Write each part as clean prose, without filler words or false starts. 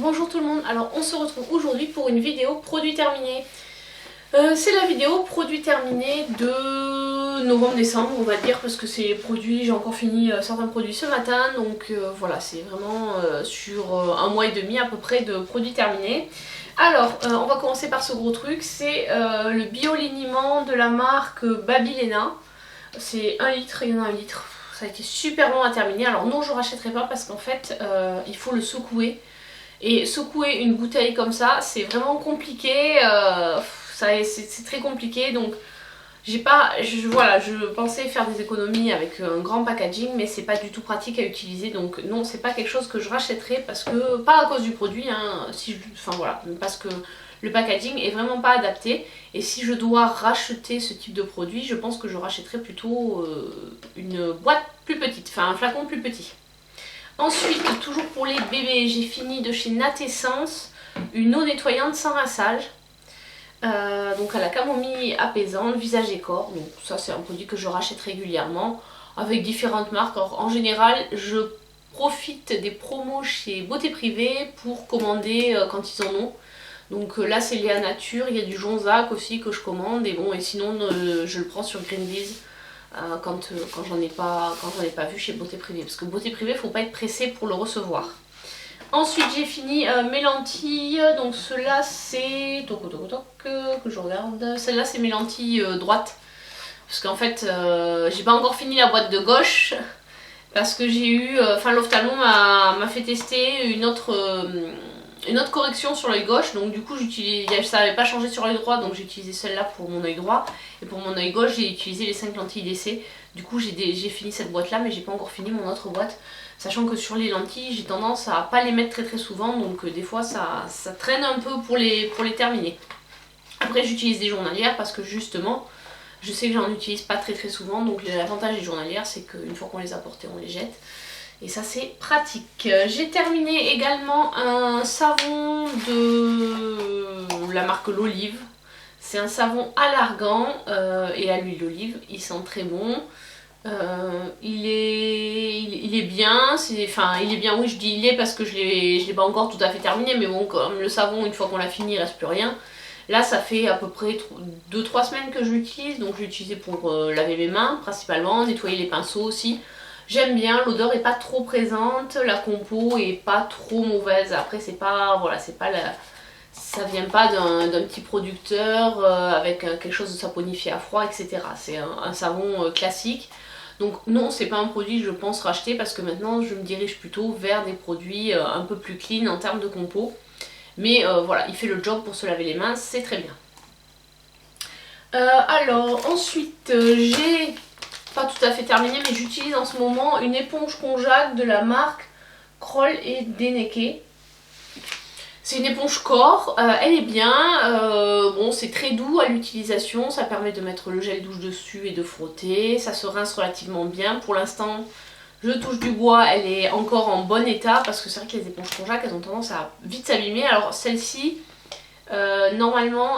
Bonjour tout le monde, alors on se retrouve aujourd'hui pour une vidéo produit terminé. C'est la vidéo produit terminé de novembre-décembre on va dire, parce que c'est les produits, j'ai encore fini certains produits ce matin, donc voilà, c'est vraiment sur un mois et demi à peu près de produits terminés. Alors on va commencer par ce gros truc, c'est le bio-liniment de la marque Babyléna. C'est 1 litre, il y en a 1 litre, ça a été super long à terminer. Alors non, je ne rachèterai pas parce qu'en fait il faut le secouer. Et secouer une bouteille comme ça, c'est vraiment compliqué, c'est très compliqué, donc je pensais faire des économies avec un grand packaging, mais c'est pas du tout pratique à utiliser, donc non, c'est pas quelque chose que je rachèterai, parce que, pas à cause du produit, hein, parce que le packaging est vraiment pas adapté, et si je dois racheter ce type de produit, je pense que je rachèterai plutôt une boîte plus petite, enfin un flacon plus petit. Ensuite, toujours pour les bébés, j'ai fini de chez Natessence une eau nettoyante sans rinçage. Donc à la camomille apaisante, visage et corps. Donc ça c'est un produit que je rachète régulièrement avec différentes marques. Alors, en général, je profite des promos chez Beauté Privée pour commander quand ils en ont. Donc là c'est Léa Nature, il y a du Jonzac aussi que je commande. Et bon, et sinon je le prends sur Greenbiz. Quand j'en ai pas vu chez Beauté Privée, parce que Beauté Privée, faut pas être pressé pour le recevoir. Ensuite j'ai fini mes lentilles, donc ceux-là c'est que je regarde, celle-là c'est mes lentilles droites, parce qu'en fait j'ai pas encore fini la boîte de gauche, parce que j'ai eu, l'ophtalmo m'a fait tester une autre correction sur l'œil gauche, donc du coup ça n'avait pas changé sur l'œil droit, donc j'ai utilisé celle-là pour mon œil droit, et pour mon œil gauche j'ai utilisé les 5 lentilles d'essai. Du coup j'ai fini cette boîte là, mais j'ai pas encore fini mon autre boîte, sachant que sur les lentilles j'ai tendance à pas les mettre très souvent, donc des fois ça traîne un peu pour les terminer. Après j'utilise des journalières parce que justement je sais que j'en utilise pas très souvent, donc l'avantage des journalières c'est qu'une fois qu'on les a portées on les jette. Et ça c'est pratique. J'ai terminé également un savon de la marque L'Olive. C'est un savon à l'argan et à l'huile d'olive. Il sent très bon. Il est bien. Il est bien, oui je dis il est parce que je l'ai pas encore tout à fait terminé. Mais bon, comme le savon, une fois qu'on l'a fini, il reste plus rien. Là ça fait à peu près 2-3 semaines que je l'utilise. Donc je l'ai utilisé pour laver mes mains principalement, nettoyer les pinceaux aussi. J'aime bien, l'odeur est pas trop présente, la compo est pas trop mauvaise. Après c'est pas, ça vient pas d'un petit producteur avec quelque chose de saponifié à froid, etc. C'est un savon classique. Donc non, c'est pas un produit que je pense racheter, parce que maintenant je me dirige plutôt vers des produits un peu plus clean en termes de compo. Mais voilà, il fait le job pour se laver les mains, c'est très bien. Alors ensuite j'ai pas tout à fait terminé, mais j'utilise en ce moment une éponge konjac de la marque Kroll et Deneke. C'est une éponge corps, elle est bien, bon c'est très doux à l'utilisation, ça permet de mettre le gel douche dessus et de frotter, ça se rince relativement bien. Pour l'instant je touche du bois, elle est encore en bon état, parce que c'est vrai que les éponges konjac elles ont tendance à vite s'abîmer. Alors celle-ci, normalement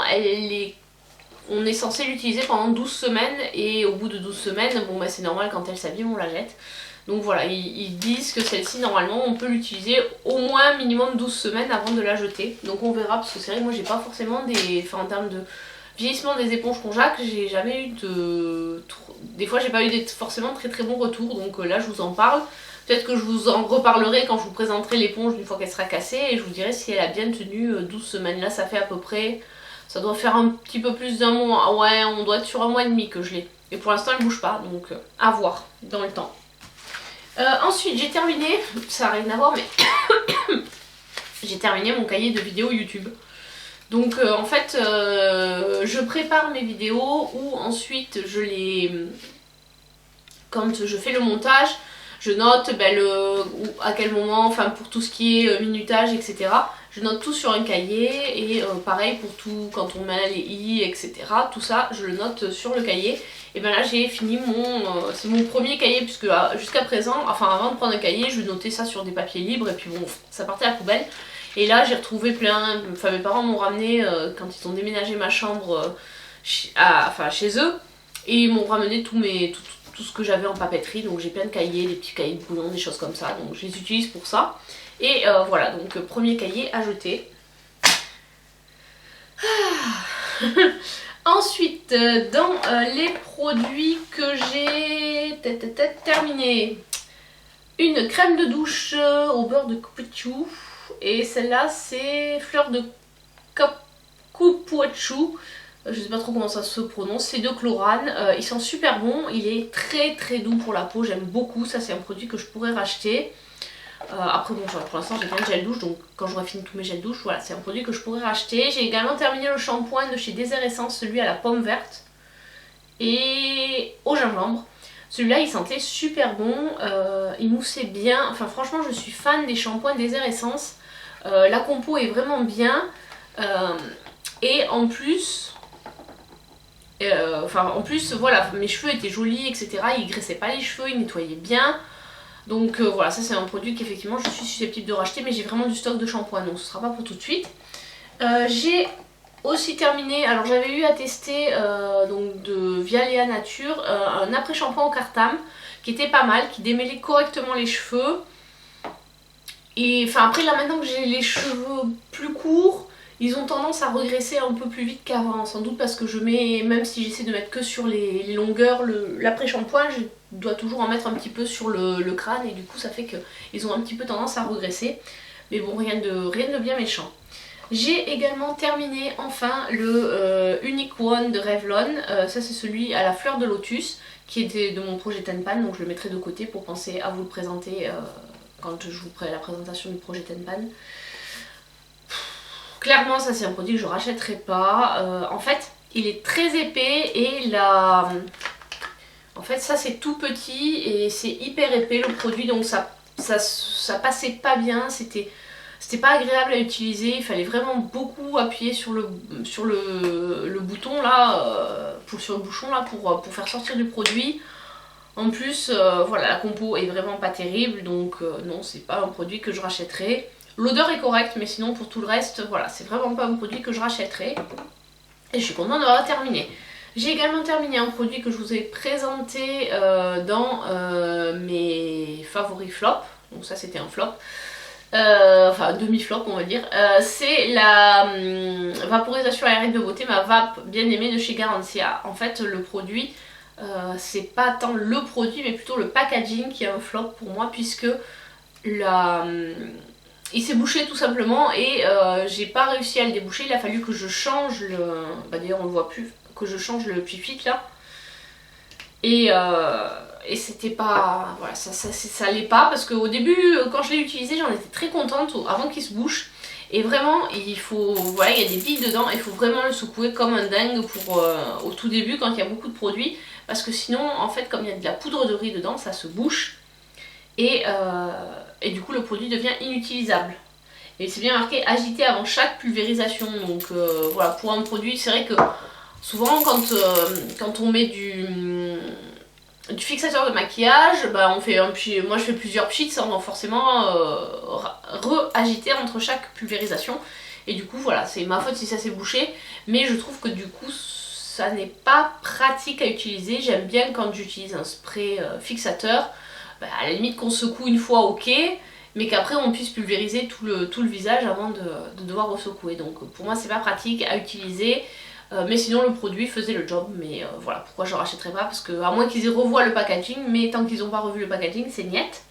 on est censé l'utiliser pendant 12 semaines, et au bout de 12 semaines, bon bah c'est normal, quand elle s'abîme on la jette. Donc voilà, ils disent que celle-ci normalement on peut l'utiliser au moins minimum 12 semaines avant de la jeter. Donc on verra, parce que c'est vrai que moi j'ai pas forcément en termes de vieillissement des éponges konjac, j'ai jamais eu des fois j'ai pas eu forcément très bons retours, donc là je vous en parle. Peut-être que je vous en reparlerai quand je vous présenterai l'éponge une fois qu'elle sera cassée, et je vous dirai si elle a bien tenu 12 semaines. Là ça fait à peu près... Ça doit faire un petit peu plus d'un mois. Ouais, on doit être sur un mois et demi que je l'ai. Et pour l'instant, elle bouge pas, donc à voir dans le temps. Ensuite, j'ai terminé, ça n'a rien à voir, mais j'ai terminé mon cahier de vidéos YouTube. Donc en fait, je prépare mes vidéos, ou ensuite quand je fais le montage, je note à quel moment, enfin pour tout ce qui est minutage, etc. Je note tout sur un cahier, et pareil pour tout, quand on met les i, etc. Tout ça, je le note sur le cahier. Et bien là j'ai fini c'est mon premier cahier, puisque jusqu'à présent, enfin avant de prendre un cahier, je notais ça sur des papiers libres, et puis bon, ça partait à la poubelle. Et là j'ai retrouvé mes parents m'ont ramené, quand ils ont déménagé ma chambre chez eux, et ils m'ont ramené tout ce que j'avais en papeterie. Donc j'ai plein de cahiers, des petits cahiers de bouillon, des choses comme ça. Donc je les utilise pour ça. Et voilà, donc premier cahier à jeter. Ensuite, dans les produits que j'ai terminé, une crème de douche au beurre de caoutchouc. Et celle-là, c'est fleur de caoutchouc. Je sais pas trop comment ça se prononce. C'est de chlorane. Il sent super bon. Il est très doux pour la peau. J'aime beaucoup. Ça, c'est un produit que je pourrais racheter. Après bon, pour l'instant j'ai plein de gel douche, donc quand j'aurai fini tous mes gels douche, voilà, c'est un produit que je pourrais racheter. J'ai également terminé le shampoing de chez Désert Essence, celui à la pomme verte et au gingembre. Celui-là il sentait super bon, il moussait bien, enfin franchement je suis fan des shampoings Désert Essence. La compo est vraiment bien et en plus... voilà, mes cheveux étaient jolis, etc. Il graissait pas les cheveux, il nettoyait bien. Donc voilà, ça c'est un produit qu'effectivement je suis susceptible de racheter, mais j'ai vraiment du stock de shampoing, donc ce sera pas pour tout de suite. J'ai aussi terminé, alors j'avais eu à tester donc de Vialéa Nature un après-shampoing au cartame qui était pas mal, qui démêlait correctement les cheveux. Et enfin après là maintenant que j'ai les cheveux plus courts, ils ont tendance à regresser un peu plus vite qu'avant, sans doute parce que je mets, même si j'essaie de mettre que sur les longueurs, l'après-shampoing, je dois toujours en mettre un petit peu sur le crâne et du coup ça fait qu'ils ont un petit peu tendance à regresser. Mais bon, rien de bien méchant. J'ai également terminé enfin le Unique One de Revlon. Ça c'est celui à la fleur de lotus qui était de mon projet Tenpan, donc je le mettrai de côté pour penser à vous le présenter quand je vous ferai la présentation du projet Tenpan. Clairement ça c'est un produit que je rachèterai pas. En fait il est très épais et en fait ça c'est tout petit et c'est hyper épais le produit, donc ça passait pas bien, c'était pas agréable à utiliser. Il fallait vraiment beaucoup appuyer sur le bouton là, sur le bouchon là pour faire sortir du produit. En plus voilà, la compo est vraiment pas terrible, donc non c'est pas un produit que je rachèterai. L'odeur est correcte, mais sinon pour tout le reste, voilà, c'est vraiment pas un produit que je rachèterai. Et je suis contente d'avoir terminé. J'ai également terminé un produit que je vous ai présenté dans mes favoris flop. Donc ça c'était un flop. Enfin demi-flop on va dire. C'est la vaporisation aérienne de beauté, ma vape bien aimée de chez Garancia. En fait le produit, c'est pas tant le produit mais plutôt le packaging qui est un flop pour moi, puisque il s'est bouché tout simplement et j'ai pas réussi à le déboucher. Il a fallu que je change le... Bah d'ailleurs on le voit plus, que je change le puits là. Et c'était pas... Voilà, ça allait pas, parce qu'au début quand je l'ai utilisé j'en étais très contente avant qu'il se bouche. Et vraiment il faut... Voilà, il y a des billes dedans, il faut vraiment le secouer comme un dingue pour au tout début quand il y a beaucoup de produits. Parce que sinon en fait comme il y a de la poudre de riz dedans, ça se bouche. Et du coup le produit devient inutilisable. Et c'est bien marqué agiter avant chaque pulvérisation. Donc voilà, pour un produit, c'est vrai que souvent quand on met du fixateur de maquillage, bah on fait moi je fais plusieurs pchits sans forcément re-agiter entre chaque pulvérisation. Et du coup voilà, c'est ma faute si ça s'est bouché, mais je trouve que du coup ça n'est pas pratique à utiliser. J'aime bien quand j'utilise un spray fixateur, bah, à la limite qu'on secoue une fois ok, mais qu'après on puisse pulvériser tout le visage avant de devoir ressecouer. Donc pour moi c'est pas pratique à utiliser, mais sinon le produit faisait le job. Mais voilà, pourquoi je ne rachèterai pas, parce que à moins qu'ils revoient le packaging, mais tant qu'ils n'ont pas revu le packaging c'est niet.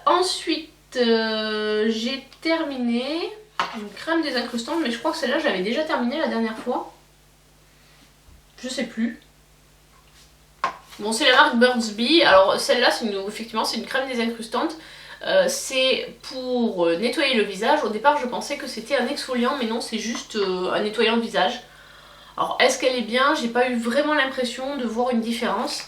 Ensuite j'ai terminé une crème désincrustante, mais je crois que celle-là j'avais déjà terminé la dernière fois, je sais plus. Bon, c'est la marque Burt's Bees. Alors celle-là effectivement c'est une crème désincrustante. C'est pour nettoyer le visage. Au départ je pensais que c'était un exfoliant, mais non, c'est juste un nettoyant de visage. Alors est-ce qu'elle est bien? J'ai pas eu vraiment l'impression de voir une différence.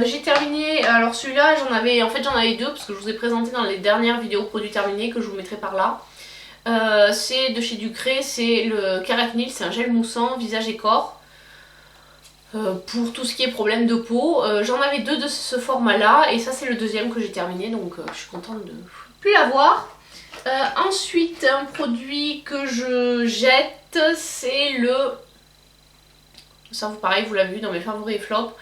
J'ai terminé, alors celui-là j'en avais deux, parce que je vous ai présenté dans les dernières vidéos produits terminés que je vous mettrai par là. C'est de chez Ducré, c'est le Keratinil, c'est un gel moussant visage et corps. Pour tout ce qui est problème de peau. J'en avais deux de ce format là et ça c'est le deuxième que j'ai terminé, donc je suis contente de plus l'avoir. Ensuite un produit que je jette, c'est le... Ça pareil vous l'avez vu dans mes favoris et flops,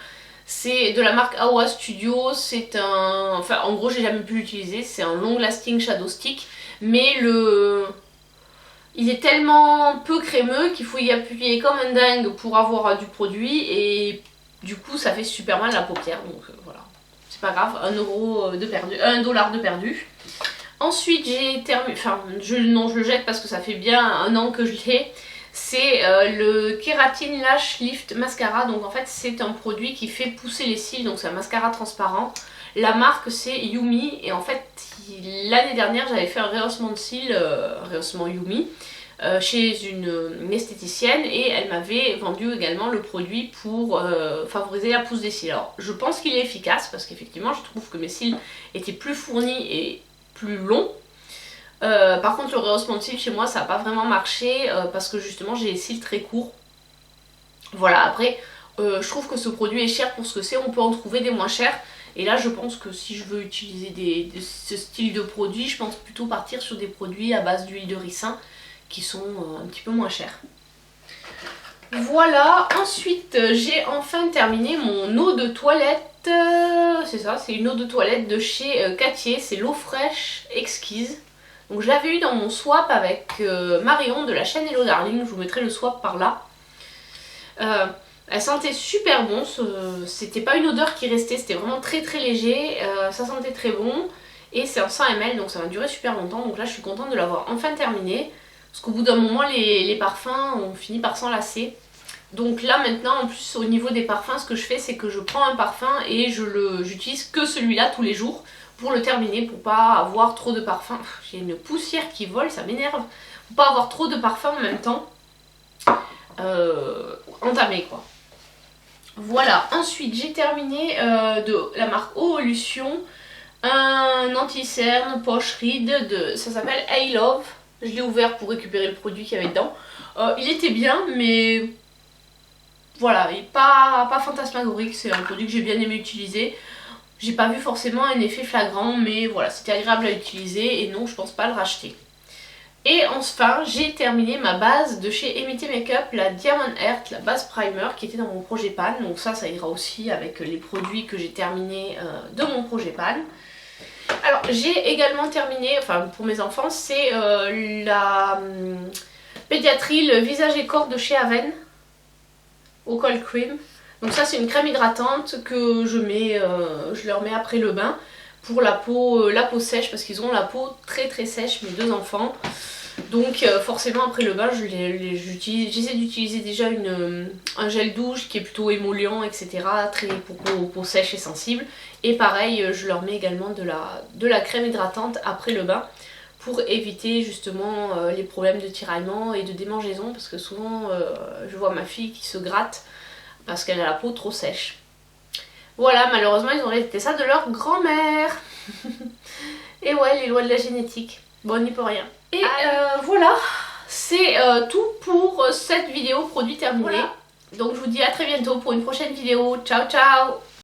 C'est de la marque Awa Studio, c'est un... Enfin en gros j'ai jamais pu l'utiliser, c'est un long lasting shadow stick, mais il est tellement peu crémeux qu'il faut y appuyer comme un dingue pour avoir du produit et du coup ça fait super mal à la paupière, donc voilà. C'est pas grave, 1 € de perdu, 1 $ de perdu. Ensuite j'ai terminé, enfin non je le jette parce que ça fait bien 1 an que je l'ai. C'est le Keratin Lash Lift Mascara, donc en fait c'est un produit qui fait pousser les cils, donc c'est un mascara transparent. La marque c'est Yumi et en fait l'année dernière j'avais fait un rehaussement de cils, rehaussement Yumi, chez une esthéticienne et elle m'avait vendu également le produit pour favoriser la pousse des cils. Alors je pense qu'il est efficace parce qu'effectivement je trouve que mes cils étaient plus fournis et plus longs. Par contre le rehaussement de cils chez moi ça n'a pas vraiment marché parce que justement j'ai les cils très courts. Voilà, après je trouve que ce produit est cher pour ce que c'est, on peut en trouver des moins chers. Et là je pense que si je veux utiliser ce style de produit, je pense plutôt partir sur des produits à base d'huile de ricin qui sont un petit peu moins chers. Voilà, ensuite j'ai enfin terminé mon eau de toilette. C'est ça, c'est une eau de toilette de chez Cattier, c'est l'eau fraîche exquise. Donc je l'avais eu dans mon swap avec Marion de la chaîne Hello Darling, je vous mettrai le swap par là. Elle sentait super bon, c'était pas une odeur qui restait, c'était vraiment très léger, ça sentait très bon. Et c'est en 100 ml donc ça va durer super longtemps, donc là je suis contente de l'avoir enfin terminé. Parce qu'au bout d'un moment les parfums on finit par s'enlacer. Donc là maintenant en plus au niveau des parfums ce que je fais c'est que je prends un parfum et j'utilise que celui-là tous les jours pour le terminer, pour pas avoir trop de parfums. J'ai une poussière qui vole, ça m'énerve. Pour pas avoir trop de parfums en même temps entamé quoi. Voilà, ensuite j'ai terminé de la marque Evolution un anti-cerne poche ride, ça s'appelle I Love. Je l'ai ouvert pour récupérer le produit qu'il y avait dedans. Il était bien mais voilà, il n'est pas fantasmagorique, c'est un produit que j'ai bien aimé utiliser. J'ai pas vu forcément un effet flagrant mais voilà, c'était agréable à utiliser et non je pense pas le racheter. Et enfin j'ai terminé ma base de chez Emity Makeup, la Diamond Heart, la base primer qui était dans mon projet pan. Donc ça ira aussi avec les produits que j'ai terminés de mon projet pan. Alors j'ai également terminé, enfin pour mes enfants, c'est la pédiatrie, le visage et corps de chez Aven au cold cream. Donc ça c'est une crème hydratante que je leur mets après le bain pour la peau sèche parce qu'ils ont la peau très sèche mes deux enfants. Donc forcément après le bain j'essaie d'utiliser déjà un gel douche qui est plutôt émollient etc. Très pour peau sèche et sensible. Et pareil je leur mets également de la crème hydratante après le bain pour éviter justement les problèmes de tiraillement et de démangeaison parce que souvent je vois ma fille qui se gratte parce qu'elle a la peau trop sèche. Voilà, malheureusement ils ont hérité ça de leur grand-mère. Et ouais, les lois de la génétique. Bon, on n'y peut rien. Et voilà, c'est tout pour cette vidéo produit terminé. Voilà. Donc je vous dis à très bientôt pour une prochaine vidéo. Ciao ciao.